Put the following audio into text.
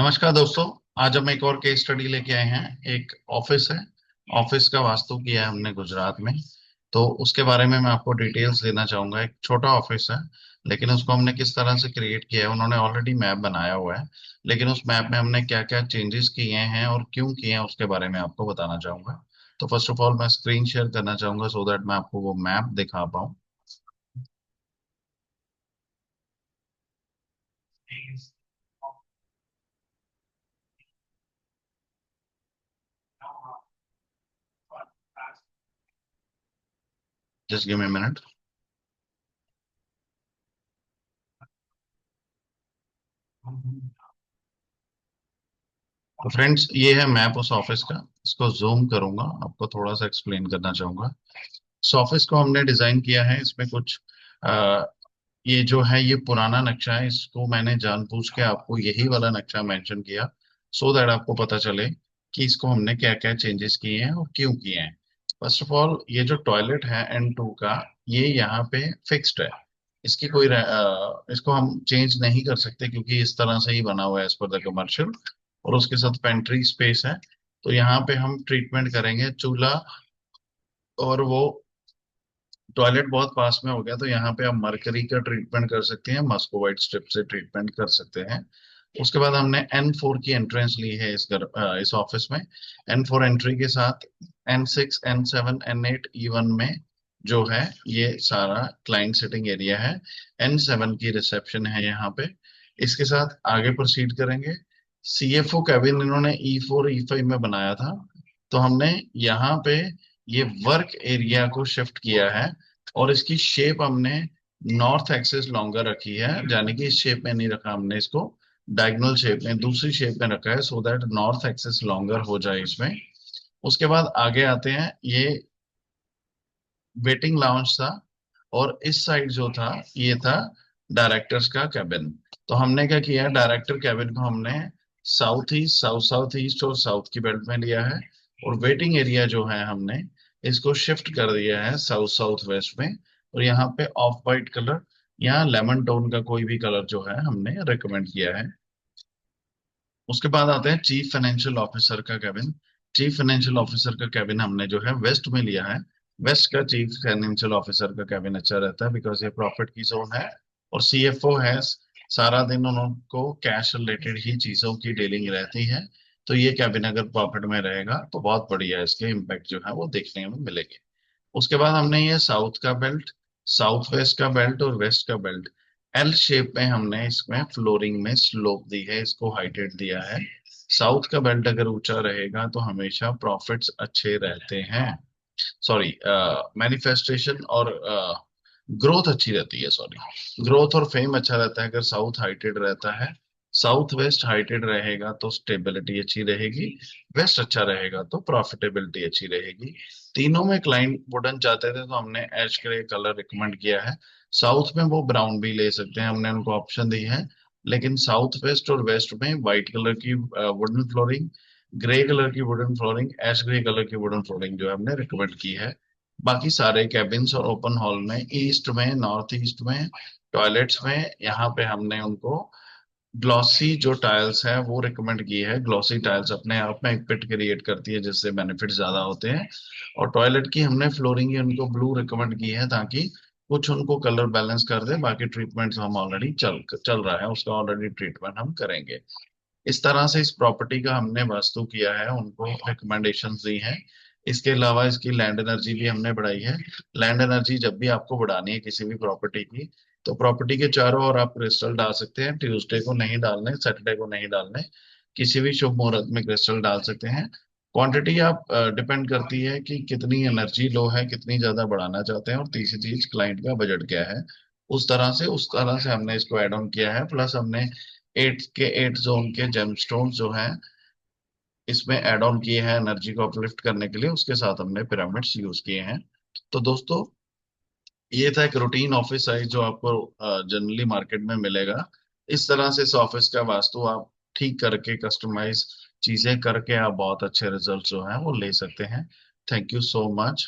नमस्कार दोस्तों। आज हम एक और केस स्टडी लेके आए हैं। एक ऑफिस है। ऑफिस का वास्तु किया है हमने गुजरात में। तो उसके बारे में मैं आपको डिटेल्स देना चाहूंगा। एक छोटा ऑफिस है, लेकिन उसको हमने किस तरह से क्रिएट किया है। उन्होंने ऑलरेडी मैप बनाया हुआ है, लेकिन उस मैप में हमने क्या क्या चेंजेस किए हैं और क्यों किए हैं उसके बारे में आपको बताना चाहूंगा। तो फर्स्ट ऑफ ऑल मैं स्क्रीन शेयर करना चाहूंगा सो दैट मैं आपको वो मैप दिखा पाऊँ। Just give me minute. तो फ्रेंड्स, ये है मैप उस ऑफिस का। इसको जूम करूंगा, आपको थोड़ा सा एक्सप्लेन करना चाहूंगा। इस ऑफिस को हमने डिजाइन किया है। इसमें कुछ आ, ये जो है ये पुराना नक्शा है। इसको मैंने जानबूझ के आपको यही वाला नक्शा मेंशन किया सो दैट आपको पता चले कि इसको हमने क्या क्या चेंजेस किए हैं और क्यों किए हैं। फर्स्ट ऑफ ऑल, ये जो टॉयलेट है N2 का, ये यहाँ पे फिक्स्ड है। इसकी कोई इसको हम चेंज नहीं कर सकते क्योंकि इस तरह से ही बना हुआ है एज पर द कमर्शियल। और उसके साथ पेंट्री स्पेस है। तो यहाँ पे हम ट्रीटमेंट करेंगे चूल्हा। और वो टॉयलेट बहुत पास में हो गया तो यहाँ पे आप मरकरी का ट्रीटमेंट कर सकते हैं, मस्कोवाइट स्ट्रिप से ट्रीटमेंट कर सकते हैं। उसके बाद हमने N4 की एंट्रेंस ली है इस ऑफिस में। N4 एंट्री के साथ N6 N7 N8 E1 में जो है ये सारा क्लाइंट सिटिंग एरिया है। N7 की रिसेप्शन है यहाँ पे। इसके साथ आगे प्रोसीड करेंगे। CFO कैबिन इन्होंने E4 E5 में बनाया था, तो हमने यहाँ पे ये वर्क एरिया को शिफ्ट किया है। और इसकी शेप हमने नॉर्थ एक्सिस लॉन्गर रखी है, यानी कि इस शेप में नहीं रखा हमने इसको, डायगोनल शेप में दूसरी शेप में रखा है so that north axis longer हो जाए इसमें। उसके बाद आगे आते हैं। ये वेटिंग लाउंज था, और इस साइड जो था ये था डायरेक्टर्स का कैबिन। तो हमने क्या किया, डायरेक्टर कैबिन को हमने south east, south south east और साउथ की बेल्ट में लिया है। और वेटिंग एरिया जो है हमने इसको शिफ्ट कर दिया है साउथ साउथ वेस्ट में। और यहाँ पे ऑफ वाइट कलर, यहाँ लेमन टोन का कोई भी कलर जो है हमने रिकमेंड किया है। उसके बाद आते हैं चीफ फाइनेंशियल ऑफिसर का कैबिन। चीफ फाइनेंशियल ऑफिसर का कैबिन हमने जो है वेस्ट में लिया है। वेस्ट का चीफ फाइनेंशियल ऑफिसर का कैबिन अच्छा रहता है बिकॉज ये प्रॉफिट की जोन है। और CFO है, सारा दिन उनको कैश रिलेटेड ही चीजों की डीलिंग रहती है। तो ये कैबिन अगर प्रॉफिट में रहेगा तो बहुत बढ़िया इसके इम्पैक्ट जो है वो देखने में मिलेंगे। उसके बाद हमने ये साउथ का बेल्ट, साउथ वेस्ट का बेल्ट और वेस्ट का बेल्ट L शेप में हमने इसमें फ्लोरिंग में स्लोप दी है, इसको हाइटेड दिया है। साउथ का बेल्ट अगर ऊंचा रहेगा तो हमेशा प्रॉफिट्स अच्छे रहते हैं। सॉरी, मैनिफेस्टेशन और ग्रोथ अच्छी रहती है। सॉरी, ग्रोथ और फेम अच्छा रहता है अगर साउथ हाइटेड रहता है। साउथ वेस्ट हाइटेड रहेगा तो स्टेबिलिटी अच्छी रहेगी। वेस्ट अच्छा रहेगा तो प्रॉफिटेबिलिटी अच्छी रहेगी। तीनों में क्लाइंट वुडन चाहते थे तो हमने एश ग्रे कलर रिकमेंड किया है। साउथ में वो ब्राउन भी ले सकते हैं, हमने उनको ऑप्शन दी है। लेकिन साउथ वेस्ट और वेस्ट में व्हाइट कलर की वुडन फ्लोरिंग, ग्रे कलर की वुडन फ्लोरिंग, एश ग्रे कलर की वुडन फ्लोरिंग जो है हमने रिकमेंड की है। बाकी सारे कैबिन्स और ओपन हॉल में, ईस्ट में, नॉर्थ ईस्ट में, टॉयलेट्स में, यहाँ पे हमने उनको ग्लॉसी जो टाइल्स है वो रिकमेंड की है। ग्लॉसी टाइल्स अपने आप में एक पिट क्रिएट करती है जिससे बेनिफिट ज्यादा होते हैं। और टॉयलेट की हमने फ्लोरिंग ही उनको ब्लू रिकमेंड की है ताकि कुछ उनको कलर बैलेंस कर दे। बाकी ट्रीटमेंट्स हम ऑलरेडी चल चल रहा है, उसका ऑलरेडी ट्रीटमेंट हम करेंगे। इस तरह से इस प्रॉपर्टी का हमने वास्तु किया है, उनको रिकमेंडेशंस दी हैं। इसके अलावा इसकी लैंड एनर्जी भी हमने बढ़ाई है। लैंड एनर्जी जब भी आपको बढ़ानी है किसी भी प्रॉपर्टी की, तो प्रॉपर्टी के चारों ओर आप क्रिस्टल डाल सकते हैं। ट्यूसडे को नहीं डालने, सैटरडे को नहीं डालने, किसी भी शुभ मुहूर्त में क्रिस्टल डाल सकते हैं। क्वांटिटी आप डिपेंड करती है कि कितनी एनर्जी लो है, कितनी ज्यादा बढ़ाना चाहते हैं, और तीसरी चीज क्लाइंट का बजट क्या है। उस तरह से हमने इसको ऐड ऑन किया है। प्लस हमने 8 जोन के जेमस्टोन जो हैं इसमें ऐड ऑन किए हैं एनर्जी को अपलिफ्ट करने के लिए। उसके साथ हमने पिरामिड्स यूज किए हैं। तो दोस्तों, ये था एक रूटीन ऑफिस साइज जो आपको जनरली मार्केट में मिलेगा। इस तरह से इस ऑफिस का वास्तु आप ठीक करके, कस्टमाइज चीजें करके आप बहुत अच्छे रिजल्ट जो हैं वो ले सकते हैं। Thank you so much.